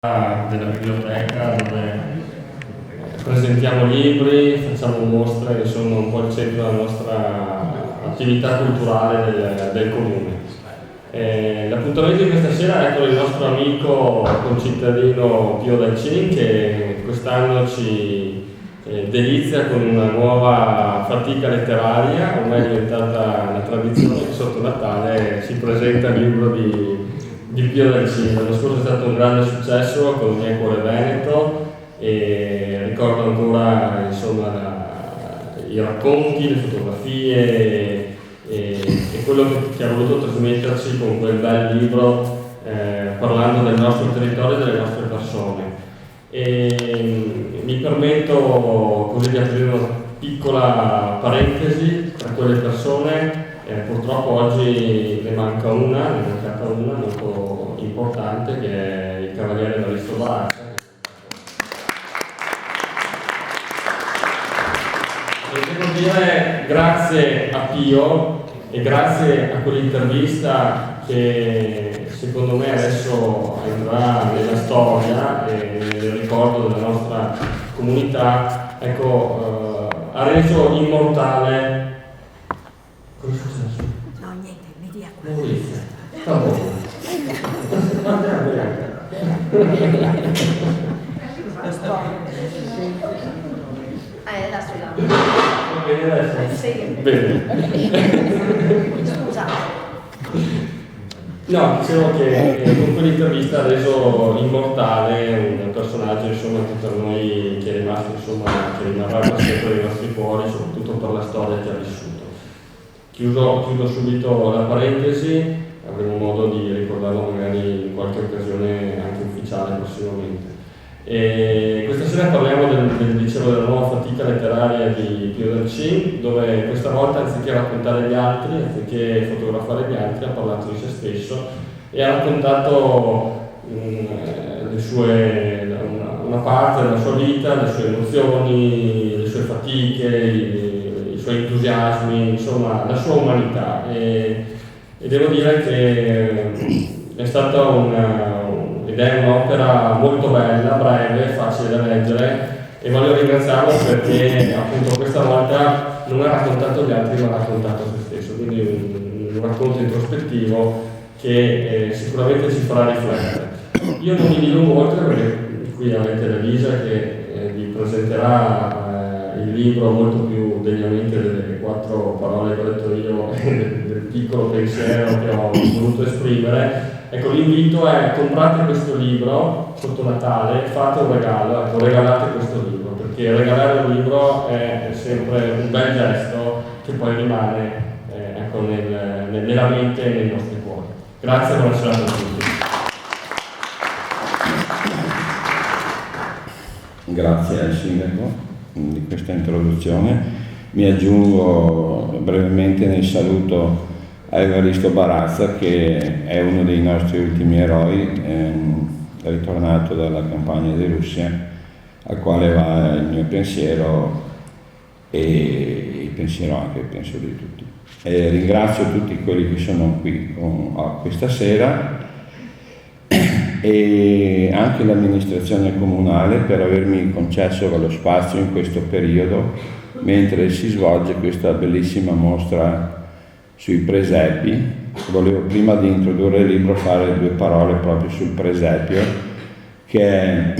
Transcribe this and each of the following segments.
della biblioteca dove presentiamo libri, facciamo mostre, insomma un po' il centro della nostra attività culturale del comune. L'appuntamento di questa sera è con il nostro amico concittadino Pio Dalcin, che quest'anno ci delizia con una nuova fatica letteraria, ormai è diventata una tradizione che sotto Natale si presenta il libro di Pio Dalcin. L'anno scorso è stato un grande successo con Il mio cuore veneto e ricordo ancora i racconti, le fotografie e quello che ha voluto trasmetterci con quel bel libro, parlando del nostro territorio e delle nostre persone. Mi permetto così di aprire una piccola parentesi tra quelle persone. Purtroppo oggi ne è mancata una molto importante, che è il Cavaliere Evaristo Baracca. E devo dire grazie a Pio e grazie a quell'intervista che secondo me adesso entrerà nella storia e nel ricordo della nostra comunità, ha reso immortale. Cosa è successo? No, niente, mi dia qua. Maurizio, sta buono. Da sulla. Va bene adesso? Sì. Bene. Scusa. No, dicevo che con quell'intervista ha reso immortale un personaggio, insomma, che per noi che è rimasto, insomma, che rimarrà per sempre nei nostri cuori, soprattutto per la storia che ha vissuto. Chiudo subito la parentesi, avremo modo di ricordarlo magari in qualche occasione anche ufficiale prossimamente. Questa sera parliamo della nuova fatica letteraria di Pio Dalcin, dove questa volta anziché raccontare gli altri, anziché fotografare gli altri, ha parlato di se stesso e ha raccontato una parte della sua vita, le sue emozioni, le sue fatiche, i suoi entusiasmi, insomma la sua umanità. E devo dire che è stata ed è un'opera molto bella, breve, facile da leggere, e voglio ringraziarlo perché appunto questa volta non ha raccontato gli altri ma ha raccontato se stesso, quindi un racconto introspettivo che sicuramente ci farà riflettere. Io non mi dilungo oltre perché qui avete la Lisa che vi presenterà il libro molto più degnamente delle 4 parole che ho detto io e del piccolo pensiero che ho voluto esprimere. Ecco, l'invito è: comprate questo libro sotto Natale, fate un regalo, regalate questo libro, perché regalare un libro è sempre un bel gesto che poi rimane nella mente e nei nostri cuori. Grazie e buona serata a tutti. Grazie al Sindaco di questa introduzione. Mi aggiungo brevemente nel saluto a Evaristo Baracca, che è uno dei nostri ultimi eroi, ritornato dalla campagna di Russia, al quale va il mio pensiero e il pensiero anche, penso, di tutti. Ringrazio tutti quelli che sono qui questa sera e anche l'amministrazione comunale per avermi concesso lo spazio in questo periodo mentre si svolge questa bellissima mostra sui presepi. Volevo, prima di introdurre il libro, fare 2 parole proprio sul presepio, che è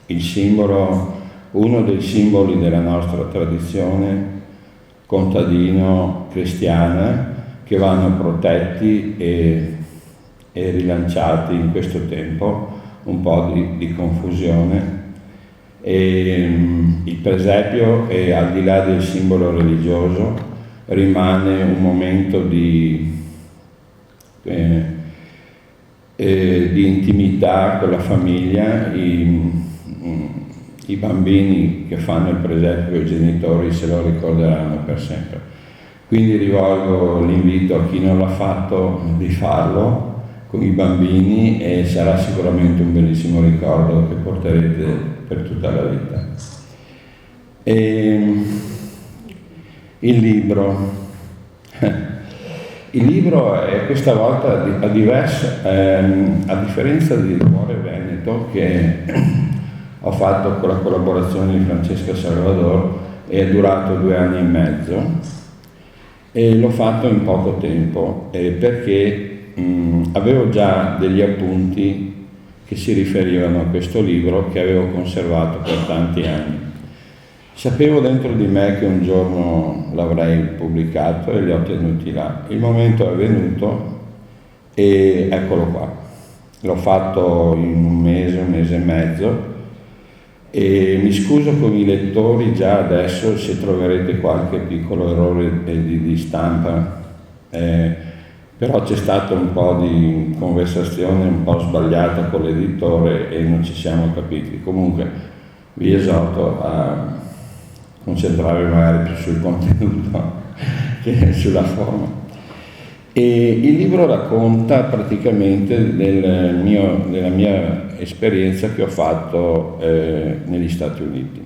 il simbolo, uno dei simboli della nostra tradizione contadino-cristiana, che vanno protetti e rilanciati in questo tempo un po' di confusione. Il presepio è, al di là del simbolo religioso, rimane un momento di intimità con la famiglia. I bambini che fanno il presepio, i genitori se lo ricorderanno per sempre. Quindi rivolgo l'invito a chi non l'ha fatto di farlo con i bambini e sarà sicuramente un bellissimo ricordo che porterete per tutta la vita. Il libro. Il libro è questa volta a differenza di Cuore Veneto, che ho fatto con la collaborazione di Francesca Salvador, è durato 2 anni e mezzo e l'ho fatto in poco tempo perché avevo già degli appunti che si riferivano a questo libro che avevo conservato per tanti anni. Sapevo dentro di me che un giorno l'avrei pubblicato e li ho tenuti là. Il momento è venuto e eccolo qua. L'ho fatto in un mese e mezzo e mi scuso con i lettori già adesso se troverete qualche piccolo errore di stampa, però c'è stato un po' di conversazione un po' sbagliata con l'editore e non ci siamo capiti. Comunque vi esorto a concentrarvi magari più sul contenuto che sulla forma. E il libro racconta praticamente della mia esperienza che ho fatto negli Stati Uniti.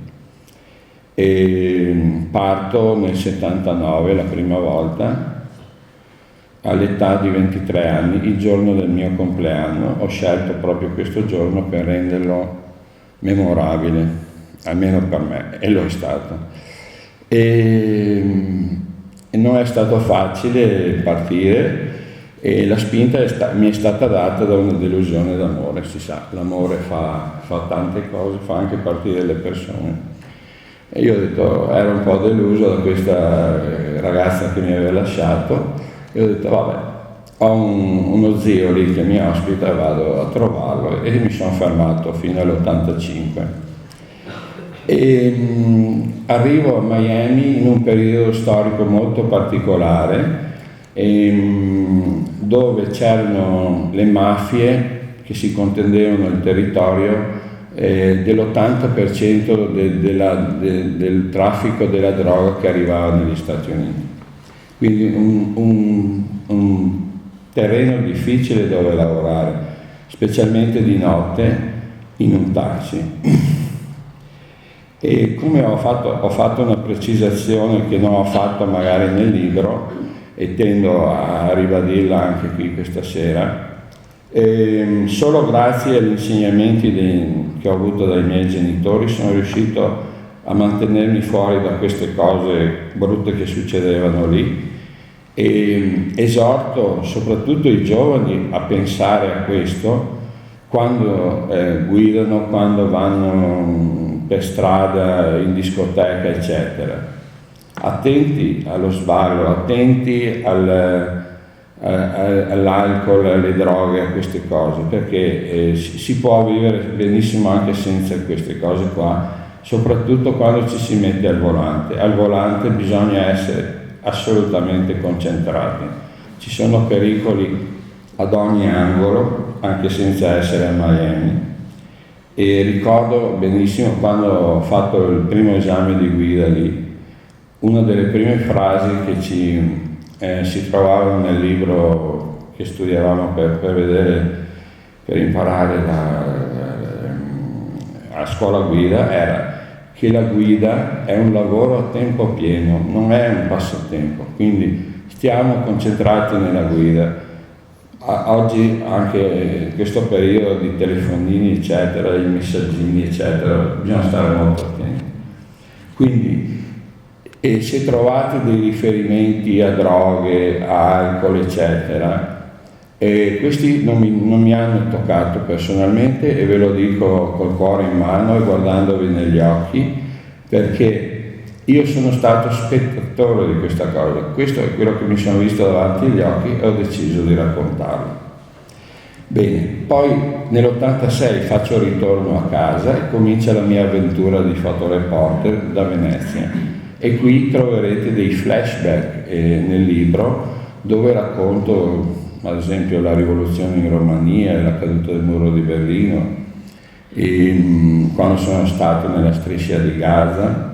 E parto nel 79, la prima volta, all'età di 23 anni, il giorno del mio compleanno. Ho scelto proprio questo giorno per renderlo memorabile, almeno per me, e lo è stato. E non è stato facile partire e la spinta mi è stata data da una delusione d'amore. Si sa, l'amore fa tante cose, fa anche partire le persone. E io ho detto, ero un po' deluso da questa ragazza che mi aveva lasciato e ho detto, vabbè, ho uno zio lì che mi ospita e vado a trovarlo, e mi sono fermato fino all'85. E arrivo a Miami in un periodo storico molto particolare, dove c'erano le mafie che si contendevano il territorio dell'80% del traffico della droga che arrivava negli Stati Uniti. Quindi un terreno difficile dove lavorare, specialmente di notte in un taxi. E come ho fatto una precisazione che non ho fatto magari nel libro e tendo a ribadirla anche qui questa sera, solo grazie agli insegnamenti che ho avuto dai miei genitori sono riuscito a mantenermi fuori da queste cose brutte che succedevano lì, e esorto soprattutto i giovani a pensare a questo quando guidano, quando vanno per strada, in discoteca, eccetera. Attenti allo sballo, attenti all'alcol, alle droghe, a queste cose, perché si può vivere benissimo anche senza queste cose qua, soprattutto quando ci si mette al volante. Al volante bisogna essere assolutamente concentrati. Ci sono pericoli ad ogni angolo, anche senza essere a Miami. E ricordo benissimo quando ho fatto il primo esame di guida lì, una delle prime frasi che si trovavano nel libro che studiavamo per imparare a scuola guida era che la guida è un lavoro a tempo pieno, non è un passatempo, quindi stiamo concentrati nella guida. Oggi anche in questo periodo di telefonini eccetera, i messaggini eccetera, bisogna stare molto attenti. Quindi se trovate dei riferimenti a droghe, a alcol eccetera, questi non mi hanno toccato personalmente, e ve lo dico col cuore in mano e guardandovi negli occhi, perché io sono stato spettatore di questa cosa. Questo è quello che mi sono visto davanti agli occhi e ho deciso di raccontarlo. Bene, poi nell'86 faccio ritorno a casa e comincia la mia avventura di fotoreporter da Venezia, e qui troverete dei flashback nel libro dove racconto ad esempio la rivoluzione in Romania, la caduta del muro di Berlino, e quando sono stato nella striscia di Gaza,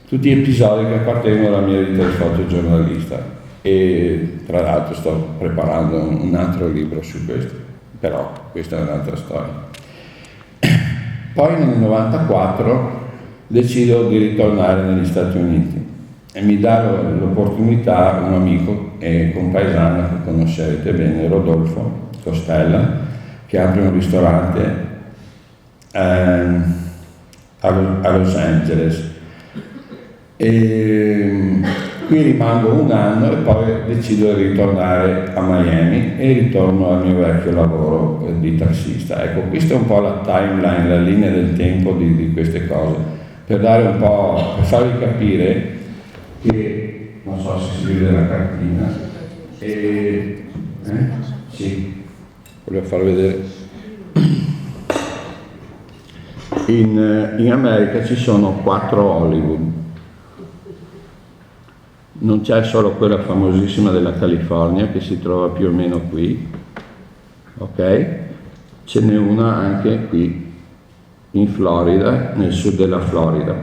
tutti episodi che appartengono alla mia vita di fotogiornalista, e tra l'altro sto preparando un altro libro su questo, però questa è un'altra storia. Poi nel 94 decido di ritornare negli Stati Uniti mi dà l'opportunità un amico e compaesano che conoscerete bene, Rodolfo Costella, che apre un ristorante a Los Angeles. E qui rimango un anno e poi decido di ritornare a Miami e ritorno al mio vecchio lavoro di taxista. Ecco, questa è un po' la timeline, la linea del tempo di queste cose, per dare un po', per farvi capire che, non so se si vede la cartina, sì, volevo far vedere. In America ci sono 4 Hollywood. Non c'è solo quella famosissima della California che si trova più o meno qui, ok? Ce n'è una anche qui in Florida, nel sud della Florida.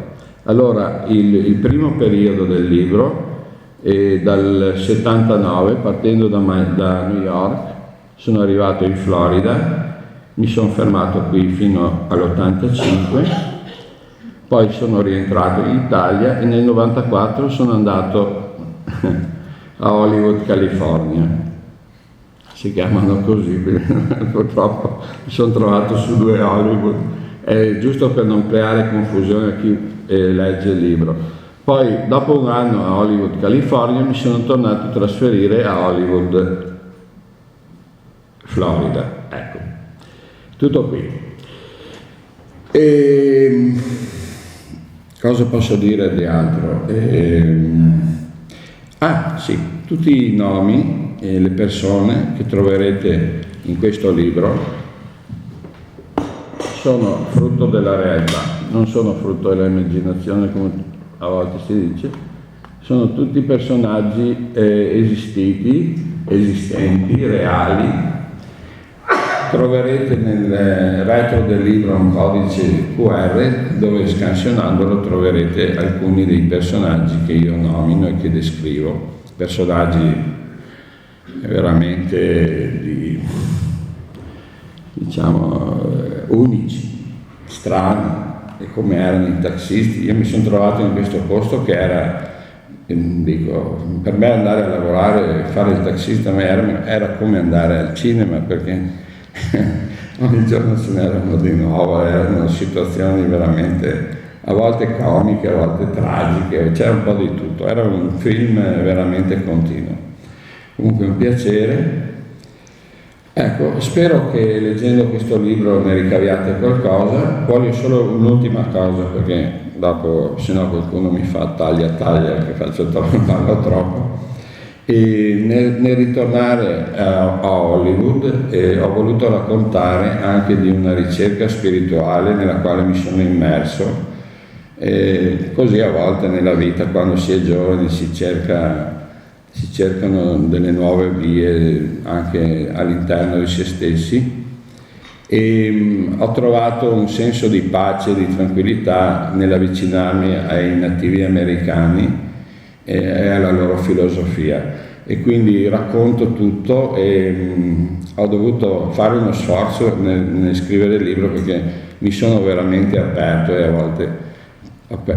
Allora, il primo periodo del libro è dal 79, partendo da New York, sono arrivato in Florida, mi sono fermato qui fino all'85. Poi sono rientrato in Italia e nel 94 sono andato a Hollywood, California. Si chiamano così, purtroppo mi sono trovato su 2 Hollywood, giusto per non creare confusione a chi legge il libro. Poi dopo un anno a Hollywood, California, mi sono tornato a trasferire a Hollywood, Florida. Ecco, tutto qui. Cosa posso dire di altro? Sì, tutti i nomi e le persone che troverete in questo libro sono frutto della realtà, non sono frutto dell'immaginazione come a volte si dice, sono tutti personaggi esistenti, reali. Troverete nel retro del libro un codice QR dove scansionandolo troverete alcuni dei personaggi che io nomino e che descrivo, personaggi veramente unici, strani, e come erano i taxisti. Io mi sono trovato in questo posto che era, per me andare a lavorare, fare il taxista era come andare al cinema, perché ogni giorno ce n'erano di nuovo, erano situazioni veramente a volte comiche, a volte tragiche, c'era un po' di tutto, era un film veramente continuo. Comunque un piacere. Ecco, spero che leggendo questo libro ne ricaviate qualcosa. Voglio solo un'ultima cosa, perché dopo se no qualcuno mi fa taglia che parlo troppo. E nel ritornare a Hollywood ho voluto raccontare anche di una ricerca spirituale nella quale mi sono immerso, così a volte nella vita, quando si è giovani, si cercano delle nuove vie anche all'interno di se stessi, e ho trovato un senso di pace e di tranquillità nell'avvicinarmi ai nativi americani e alla loro filosofia, e quindi racconto tutto. E ho dovuto fare uno sforzo nel scrivere il libro, perché mi sono veramente aperto, e a volte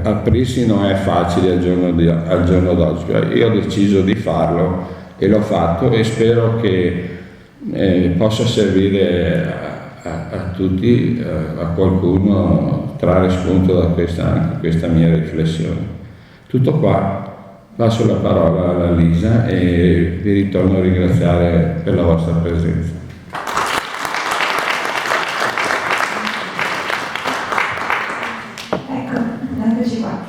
aprirsi non è facile al giorno d'oggi. Io ho deciso di farlo e l'ho fatto, e spero che possa servire a tutti, a qualcuno, trarre spunto da questa mia riflessione. Tutto qua. Passo la parola alla Lisa e vi ritorno a ringraziare per la vostra presenza. Ecco, eccoci qua.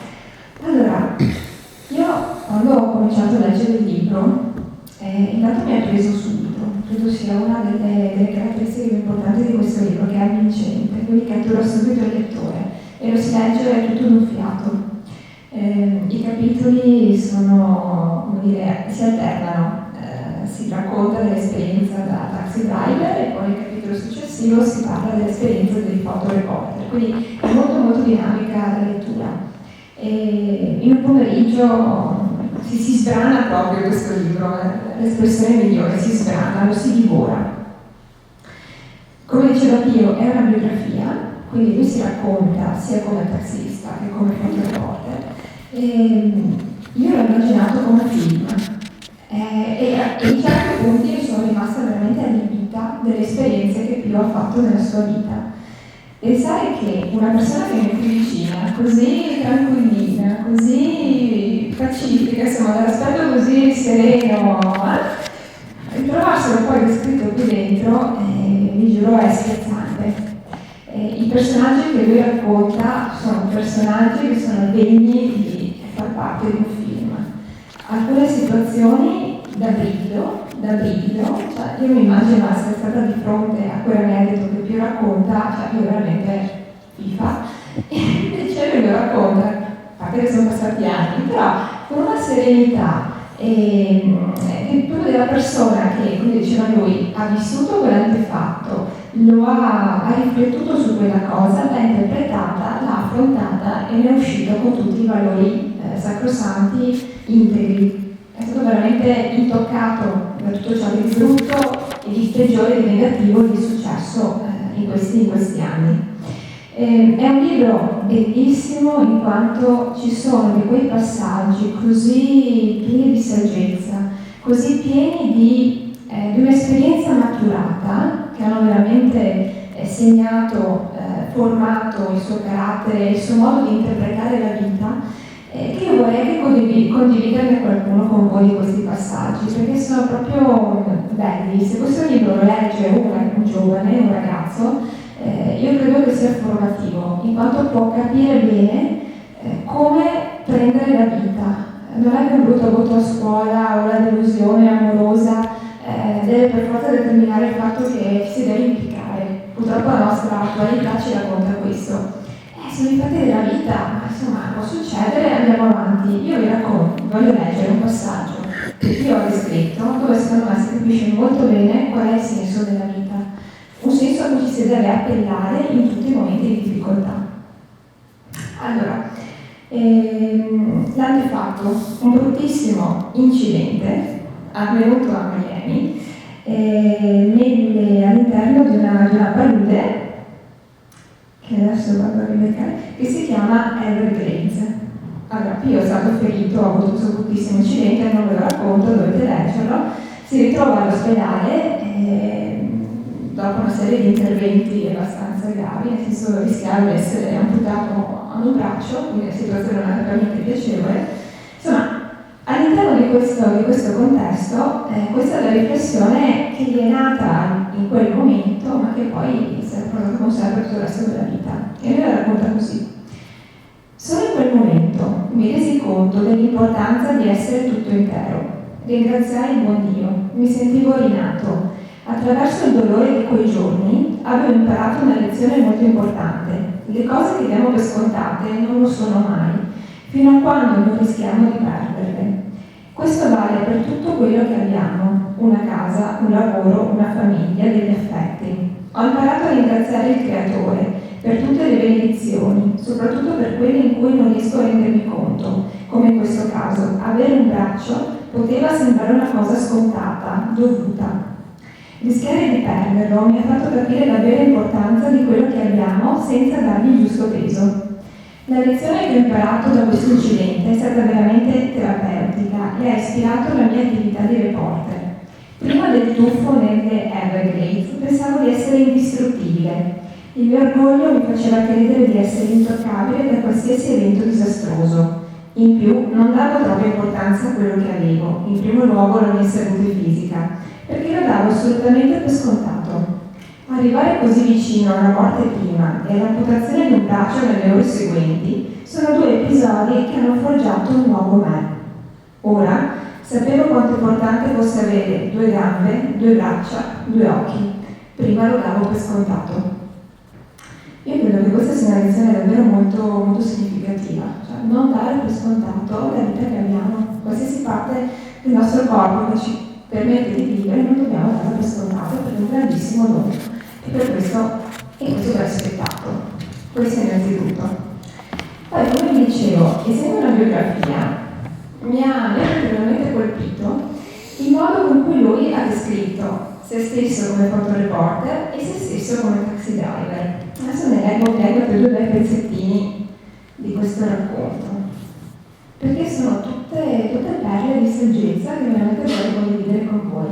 Allora, io quando ho cominciato a leggere il libro, intanto mi ha preso subito. Credo sia una delle caratteristiche più importanti di questo libro, che è avvincente, quindi cattura subito il lettore e lo si legge tutto d'un fiato. I capitoli sono, come dire, si alternano, si racconta dell'esperienza da taxi driver e poi nel capitolo successivo si parla dell'esperienza dei fotoreporter, quindi è molto molto dinamica la lettura. E in un pomeriggio si sbrana proprio questo libro, l'espressione migliore, si sbrana, lo si divora. Come diceva Pio, è una biografia, quindi lui si racconta sia come taxista che come fotoreporter. io l'ho immaginato come un film e in certi punti io sono rimasta veramente allibita delle esperienze che Pio ha fatto nella sua vita. Pensare che una persona che mi è più vicina, così tranquillina, così pacifica, insomma, dall'aspetto così sereno, trovarselo poi descritto qui dentro, vi giuro, è spiazzante. I personaggi che lui racconta sono personaggi che sono degni di far parte di un film. Alcune situazioni da brivido, cioè io mi immagino essere stata di fronte a quell'aneddoto che Pio racconta, cioè io veramente FIFA, e invece lui lo racconta, a parte che sono passati anni, però con una serenità proprio della persona che, come diceva lui, ha vissuto quell'antefatto, lo ha riflettuto su quella cosa, l'ha interpretata, l'ha affrontata e ne è uscito con tutti i valori sacrosanti, integri. È stato veramente intoccato da tutto ciò di brutto e di peggiore e di negativo che è successo in questi anni. È un libro bellissimo in quanto ci sono di quei passaggi così pieni di saggezza, così pieni di un'esperienza maturata che hanno veramente segnato, formato il suo carattere, il suo modo di interpretare la vita, che io vorrei che condividerne qualcuno con voi di questi passaggi, perché sono proprio belli. Se questo libro lo legge un giovane, un ragazzo, io credo che sia formativo, in quanto può capire bene come prendere la vita. Non è che un brutto voto a scuola o la delusione amorosa deve per forza determinare il fatto che ci si deve impiccare. Purtroppo la nostra attualità ci racconta questo. Sono i fatti della vita, ma insomma può succedere, andiamo avanti. Io vi racconto, voglio leggere un passaggio che io ho descritto, dove secondo me si capisce molto bene qual è il senso della vita. Un senso a cui ci si deve appellare in tutti i momenti di difficoltà. Allora, l'antefatto, un bruttissimo incidente avvenuto a Miami all'interno di una palude che adesso vado a ribeccare, che si chiama Everglades. Allora, Pio è stato ferito, ha avuto questo bruttissimo incidente, non ve lo racconto, dovete leggerlo. Si ritrova all'ospedale dopo una serie di interventi abbastanza gravi, nel senso rischiava di essere amputato a un braccio, quindi la situazione non era per niente piacevole. Insomma, all'interno di questo contesto, questa è la riflessione che gli è nata in quel momento, ma che poi si è portata con sé per tutto il resto della vita. E lui la racconta così. Solo in quel momento mi resi conto dell'importanza di essere tutto intero. Ringraziai il buon Dio, mi sentivo rinato. Attraverso il dolore di quei giorni avevo imparato una lezione molto importante. Le cose che diamo per scontate non lo sono mai, fino a quando non rischiamo di perderle. Questo vale per tutto quello che abbiamo, una casa, un lavoro, una famiglia, degli affetti. Ho imparato a ringraziare il Creatore per tutte le benedizioni, soprattutto per quelle in cui non riesco a rendermi conto, come in questo caso, avere un braccio poteva sembrare una cosa scontata, dovuta. Rischiare di perderlo mi ha fatto capire la vera importanza di quello che abbiamo senza dargli il giusto peso. La lezione che ho imparato da questo incidente è stata veramente terapeutica e ha ispirato la mia attività di reporter. Prima del tuffo nelle Everglades pensavo di essere indistruttibile. Il mio orgoglio mi faceva credere di essere intoccabile da qualsiasi evento disastroso. In più, non davo troppa importanza a quello che avevo, in primo luogo la mia salute fisica, perché lo davo assolutamente per scontato. Arrivare così vicino alla morte prima e all'amputazione di un braccio nelle ore seguenti sono due episodi che hanno forgiato un nuovo me. Ora sapevo quanto importante fosse avere due gambe, due braccia, due occhi. Prima lo davo per scontato. Io credo che questa sia una lezione davvero molto, molto significativa, cioè non dare per scontato la vita che abbiamo, qualsiasi parte del nostro corpo che ci permette di vivere, non dobbiamo darla per scontato, perché è un grandissimo dono e per questo va rispettato. Questo innanzitutto. Poi, come vi dicevo, essendo una biografia, mi ha particolarmente colpito il modo con cui lui ha descritto se stesso come fotoreporter e se stesso come taxi driver. Adesso ne leggo per due bei pezzettini di questo racconto, perché sono tutte esigenza che veramente vorrei condividere con voi.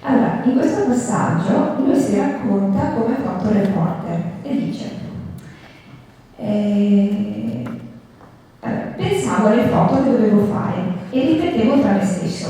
Allora, in questo passaggio lui si racconta come fotoreporter e dice pensavo alle foto che dovevo fare e ripetevo tra me stesso: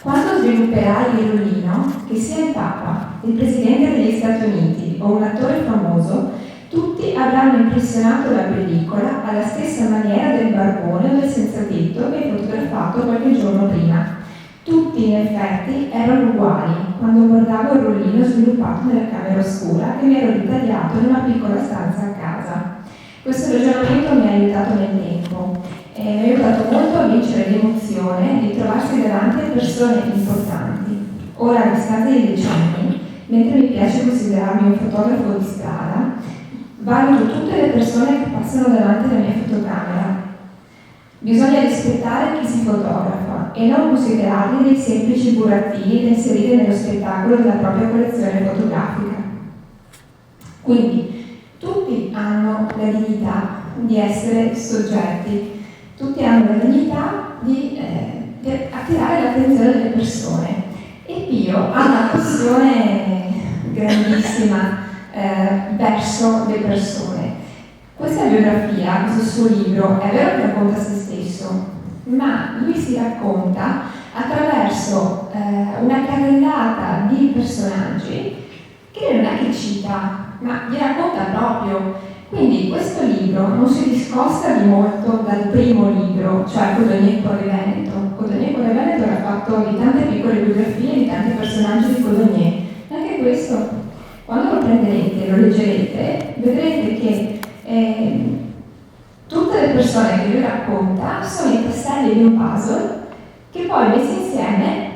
quando svilupperai il ruolino, che sia il Papa, il Presidente degli Stati Uniti o un attore famoso, tutti avranno impressionato la pellicola alla stessa maniera del barbone o del senzatetto che hai fotografato qualche giorno prima. Tutti, in effetti, erano uguali quando guardavo il ruolino sviluppato nella camera oscura che mi ero ritagliato in una piccola stanza a casa. Questo ragionamento mi ha aiutato nel tempo. Mi ha aiutato molto a vincere l'emozione di trovarsi davanti a persone importanti. Ora, a distanza di decenni, mentre mi piace considerarmi un fotografo di strada, valuto tutte le persone che passano davanti alla mia fotocamera. Bisogna rispettare chi si fotografa e non considerarli dei semplici burattini da inserire nello spettacolo della propria collezione fotografica. Quindi, tutti hanno la dignità di essere soggetti, tutti hanno la dignità di attirare l'attenzione delle persone. E Pio ha una passione grandissima verso le persone. Questa biografia, questo suo libro, è vero che racconta se stesso, ma lui si racconta attraverso una carrellata di personaggi che non è che cita, ma li racconta proprio. Quindi questo libro non si discosta di molto dal primo libro, cioè Codognier Cuore Veneto. Codognier Cuore Veneto era fatto di tante piccole biografie di tanti personaggi di Codognier. Anche questo, quando lo prenderete e lo leggerete, vedrete che tutte le persone che lui racconta sono i tasselli di un puzzle che poi messi insieme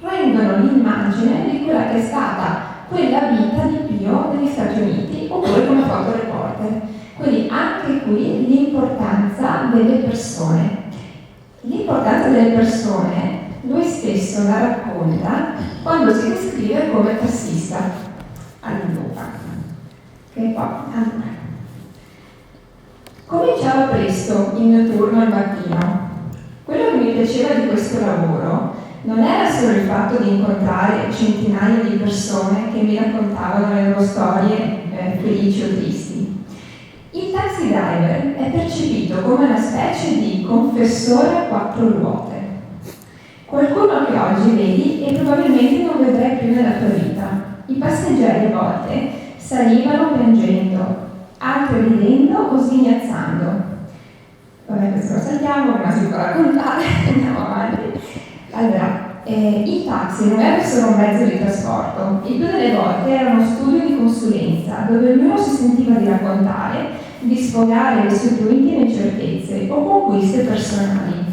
rendono l'immagine di quella che è stata quella vita di Pio negli Stati Uniti oppure come fotoreporter. Quindi anche qui l'importanza delle persone. L'importanza delle persone lui stesso la racconta quando si descrive come tassista all'Europa. Allora, cominciavo presto il mio turno al mattino. Quello che mi piaceva di questo lavoro non era solo il fatto di incontrare centinaia di persone che mi raccontavano le loro storie felici o tristi. Il taxi driver è percepito come una specie di confessore a quattro ruote. Qualcuno che oggi vedi e probabilmente non vedrai più nella tua vita. I passeggeri a volte salivano piangendo, altri ridendo o sghignazzando. Vabbè, questo lo saltiamo, ma si può raccontare, andiamo avanti. Allora, il taxi non era solo un mezzo di trasporto, il più delle volte era uno studio di consulenza dove ognuno si sentiva di raccontare, di sfogare le sue più intime incertezze o conquiste personali.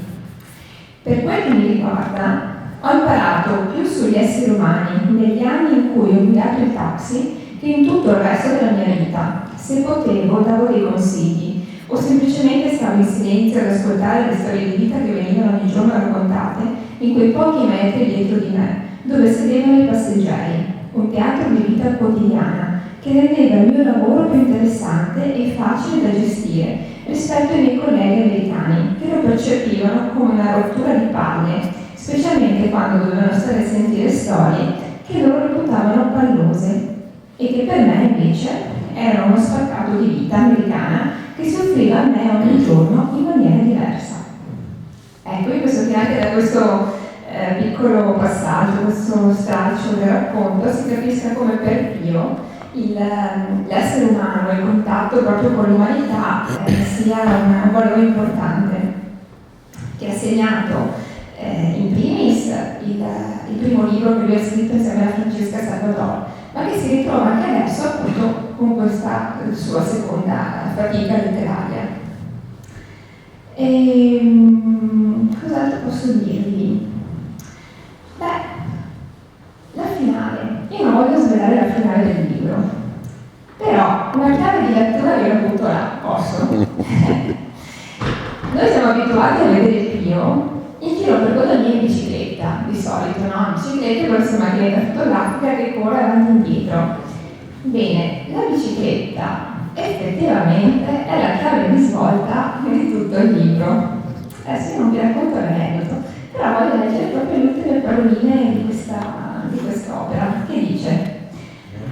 Per quel che mi riguarda, ho imparato più sugli esseri umani negli anni in cui ho guidato il taxi che in tutto il resto della mia vita. Se potevo, davo dei consigli o semplicemente stavo in silenzio ad ascoltare le storie di vita che venivano ogni giorno raccontate in quei pochi metri dietro di me, dove sedevano i passeggeri, un teatro di vita quotidiana che rendeva il mio lavoro più interessante e facile da gestire rispetto ai miei colleghi americani, che lo percepivano come una rottura di palle, specialmente quando dovevano stare a sentire storie che loro reputavano pallose e che per me invece erano uno spaccato di vita americana che si offriva a me ogni giorno in maniera diversa. Ecco, io penso che anche da questo piccolo passaggio, questo stralcio del racconto, si capisca come per Pio l'essere umano, il contatto proprio con l'umanità sia un valore importante, che ha segnato in primis il primo libro che lui ha scritto insieme a Francesca Salvador, ma che si ritrova anche adesso appunto con questa sua seconda fatica letteraria. Cos'altro posso dirvi? Beh, la finale. Io non voglio svelare la finale del libro, però una chiave di lettura io la butto là, posso? Noi siamo abituati a vedere Pio in giro per Codognier in bicicletta, di solito, no? In bicicletta con questa macchinetta fotografica che corre avanti e indietro. Bene, la bicicletta effettivamente è la chiave di svolta di tutto il libro. Adesso io non vi racconto l'aneddoto, però voglio leggere proprio le ultime paroline di quest'opera, che dice: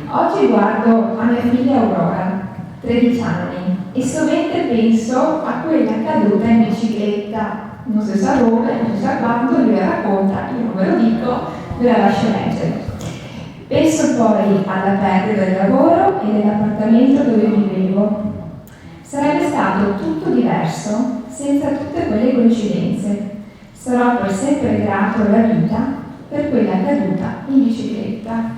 oggi guardo a mia figlia Aurora, 13 anni, e sovente penso a quella caduta in bicicletta, non si sa dove, non si sa quando, lui la racconta, io non ve lo dico, ve la lascio leggere. Penso poi alla perdita del lavoro e dell'appartamento dove vivevo. Sarebbe stato tutto diverso senza tutte quelle coincidenze. Sarò per sempre grato alla vita per quella caduta in bicicletta.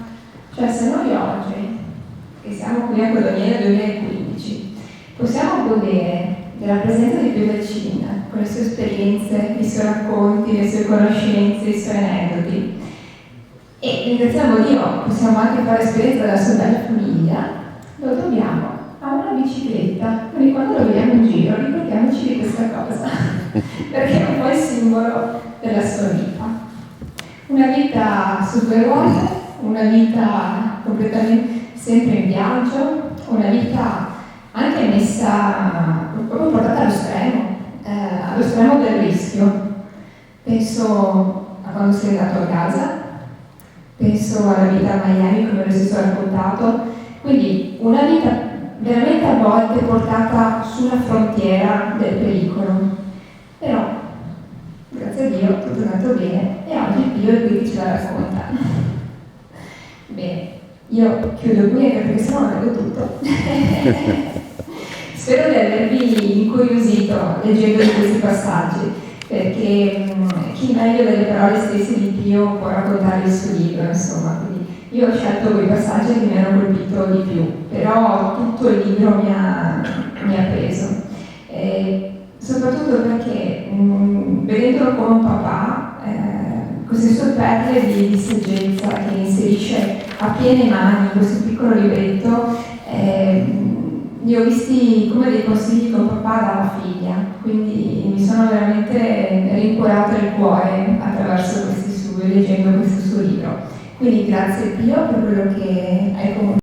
Cioè, se noi oggi, che siamo qui a Codoniere 2015, possiamo godere della presenza di Piovacin con le sue esperienze, i suoi racconti, le sue conoscenze, i suoi aneddoti, e ringraziamo Dio, possiamo anche fare esperienza della sua bella famiglia, lo dobbiamo a una bicicletta. Quindi quando lo vediamo in giro ricordiamoci di questa cosa, perché è un po' il simbolo della sua vita. Una vita su due ruote, una vita completamente sempre in viaggio, una vita anche messa, proprio portata allo stremo del rischio. Penso a quando sei andato a casa, penso alla vita a Miami, come lo stesso raccontato, quindi una vita veramente a volte portata sulla frontiera del pericolo. Però, grazie a Dio, tutto è andato bene e oggi Dio è qui che ce la racconta. Bene, io chiudo qui anche perché sennò non vedo tutto. Spero di avervi incuriosito leggendo questi passaggi, perché chi meglio delle parole stesse di Pio può raccontare il suo libro, insomma. Quindi io ho scelto quei passaggi che mi hanno colpito di più, però tutto il libro mi ha preso. Soprattutto perché vedendolo come un papà, queste sue perle di saggezza che inserisce a piene mani in questo piccolo libretto, li ho visti come dei consigli che un papà dà alla figlia, quindi mi sono veramente rincuorata il cuore attraverso leggendo questo suo libro. Quindi grazie Pio per quello che hai comunicato.